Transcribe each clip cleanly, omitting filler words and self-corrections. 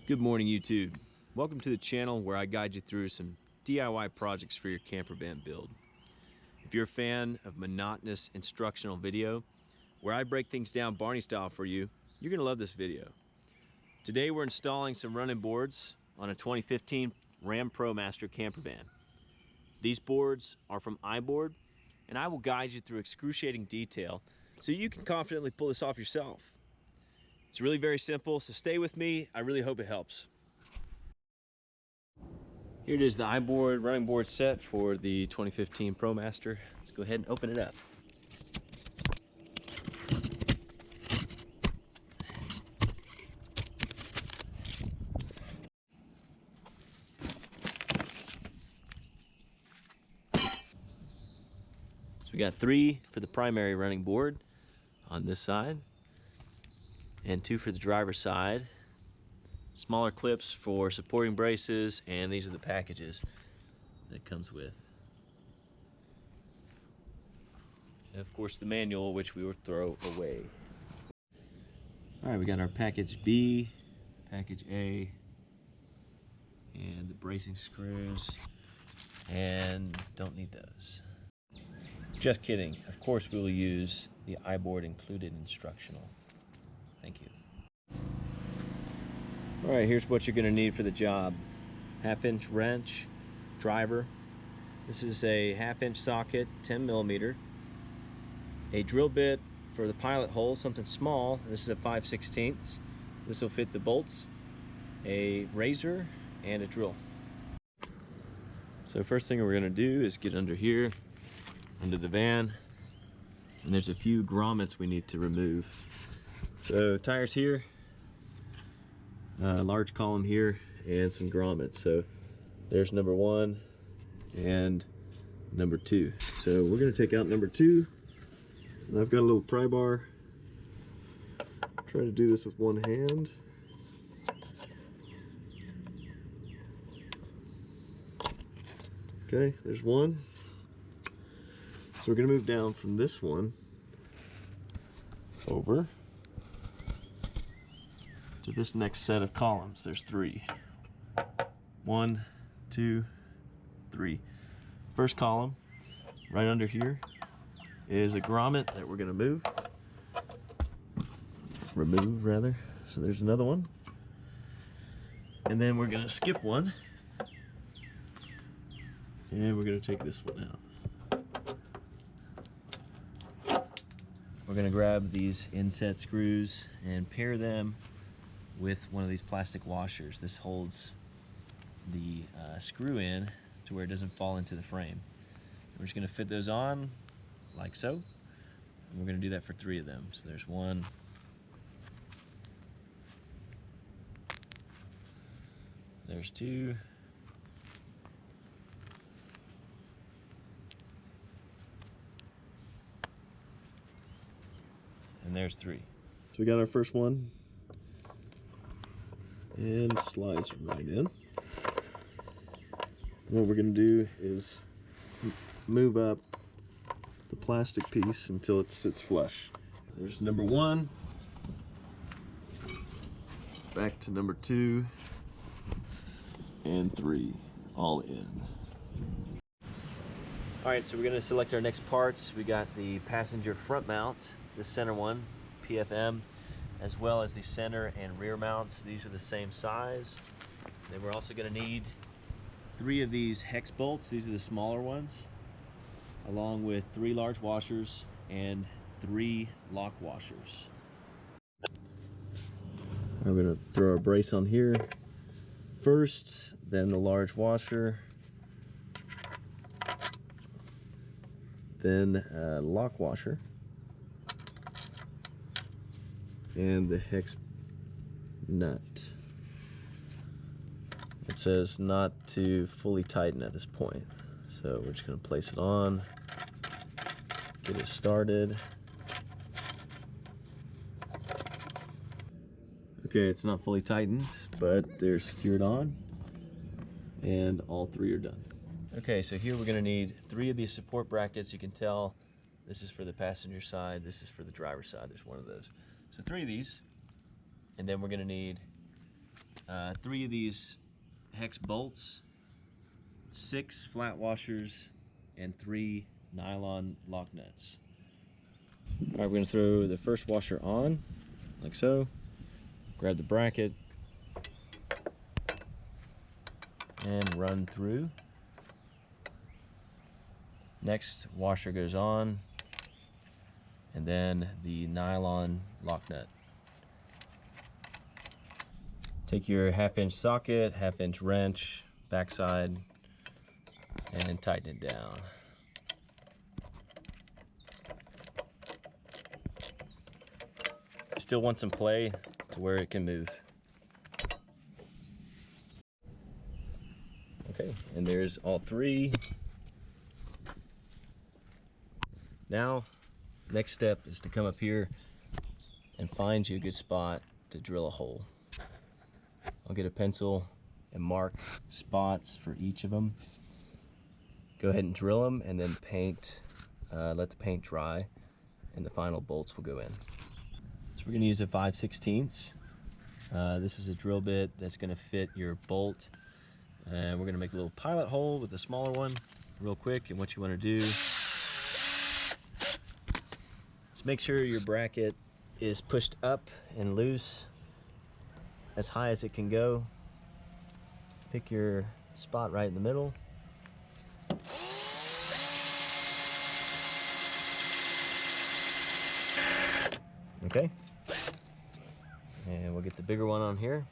Good morning, YouTube. Welcome to the channel where I guide you through some DIY projects for your camper van build. If you're a fan of monotonous instructional video where I break things down Barney style for you, you're going to love this video. Today we're installing some running boards on a 2015 Ram Promaster camper van. These boards are from iBoard, and I will guide you through excruciating detail so you can confidently pull this off yourself. It's really very simple, so stay with me. I really hope it helps. Here it is, the iBoard running board set for the 2015 Promaster. Let's go ahead and open it up. So we got 3 for the primary running board on this side, and 2 for the driver's side. Smaller clips for supporting braces, and these are the packages that it comes with. And of course the manual, which we will throw away. Alright, we got our package B, package A, and the bracing screws, and don't need those. Just kidding. Of course we will use the iBoard included instructional. Thank you. Alright, here's what you're going to need for the job. 1/2-inch wrench, driver. This is a 1/2-inch socket, 10mm. A drill bit for the pilot hole, something small. This is a 5/16. This will fit the bolts. A razor and a drill. So first thing we're going to do is get under here, under the van. And there's a few grommets we need to remove. So tires here. Large column here, and some grommets. So there's number 1 and number 2. So we're going to take out number 2, and I've got a little pry bar. Try to do this with one hand. Okay, there's one. So we're going to move down from this one over to this next set of columns. There's 3. 1, 2, 3. First column, right under here, is a grommet that we're going to remove rather. So there's another one. And then we're going to skip one. And we're going to take this one out. We're going to grab these inset screws and pair them with one of these plastic washers. This holds the screw in to where it doesn't fall into the frame. We're just going to fit those on like so, and we're going to do that for 3 of them. So there's 1, there's 2, and there's 3. So we got our first one, and slides right in. What we're going to do is move up the plastic piece until it sits flush. There's number 1, back to number 2, and 3, all in. Alright, so we're going to select our next parts. We got the passenger front mount, the center one, PFM, as well as the center and rear mounts. These are the same size. Then we're also going to need 3 of these hex bolts. These are the smaller ones, along with 3 large washers and 3 lock washers. I'm going to throw a brace on here first, then the large washer, then a lock washer, and the hex nut. It says not to fully tighten at this point, so we're just going to place it on, get it started. Okay, it's not fully tightened, but they're secured on, and all 3 are done. Okay, so here we're going to need 3 of these support brackets. You can tell this is for the passenger side, this is for the driver's side. There's one of those. So 3 of these, and then we're going to need 3 of these hex bolts, 6 flat washers, and 3 nylon lock nuts. All right, we're gonna throw the first washer on, like so. Grab the bracket and run through. Next washer goes on, and then the nylon lock nut. Take your 1/2 inch socket, 1/2 inch wrench, backside, and tighten it down. Still want some play to where it can move. Okay, and there's all 3. Now, next step is to come up here and find you a good spot to drill a hole. I'll get a pencil and mark spots for each of them. Go ahead and drill them and then paint, let the paint dry, and the final bolts will go in. So we're gonna use a 5/16. This is a drill bit that's gonna fit your bolt. And we're gonna make a little pilot hole with a smaller one real quick. And what you wanna do is make sure your bracket is pushed up and loose as high as it can go. Pick your spot right in the middle. Okay. And we'll get the bigger one on here.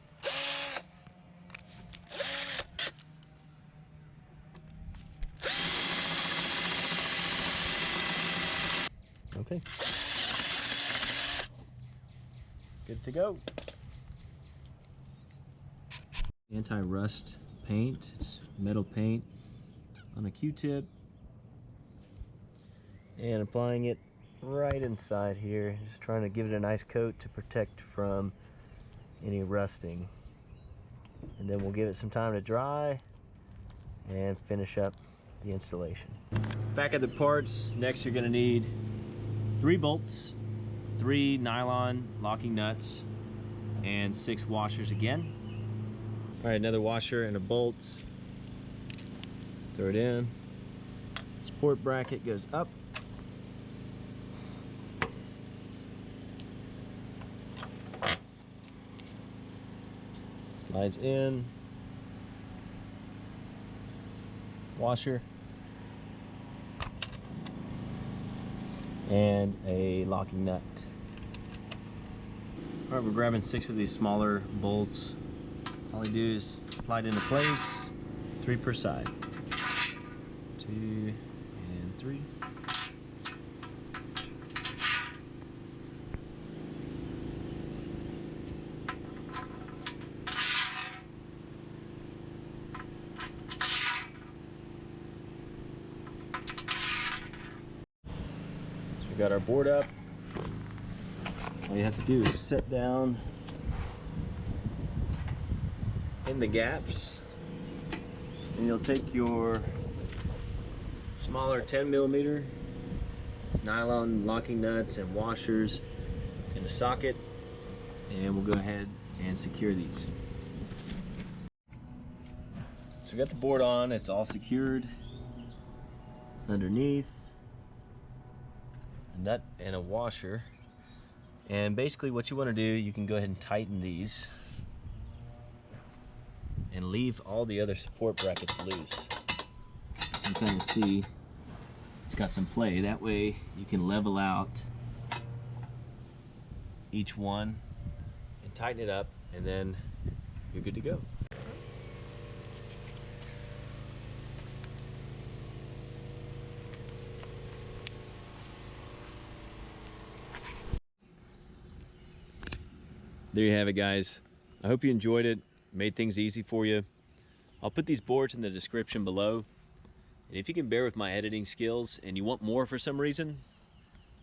Okay. Good to go. Anti-rust paint. It's metal paint on a Q-tip. And applying it right inside here. Just trying to give it a nice coat to protect from any rusting. And then we'll give it some time to dry and finish up the installation. Back at the parts, next you're gonna need 3 bolts, 3 nylon locking nuts, and 6 washers again. All right, another washer and a bolt. Throw it in. Support bracket goes up. Slides in. Washer. And a locking nut. All right, we're grabbing 6 of these smaller bolts. All you do is slide into place, 3 per side. 2 and 3. So we got our board up. All you have to do is sit down in the gaps, and you'll take your smaller 10mm nylon locking nuts and washers in a socket, and we'll go ahead and secure these. So we got the board on, it's all secured underneath, a nut and a washer. And basically what you want to do, you can go ahead and tighten these and leave all the other support brackets loose. You can kind of see it's got some play. That way you can level out each one and tighten it up, and then you're good to go. There you have it, guys. I hope you enjoyed it. Made things easy for you. I'll put these boards in the description below. And if you can bear with my editing skills and you want more for some reason,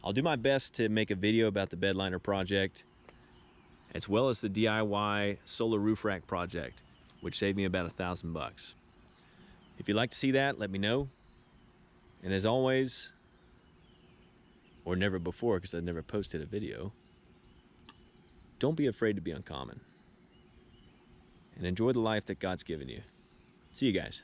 I'll do my best to make a video about the bedliner project, as well as the DIY solar roof rack project, which saved me about $1,000. If you'd like to see that, let me know. And as always, or never before, because I've never posted a video, don't be afraid to be uncommon. and enjoy the life that God's given you. See you guys.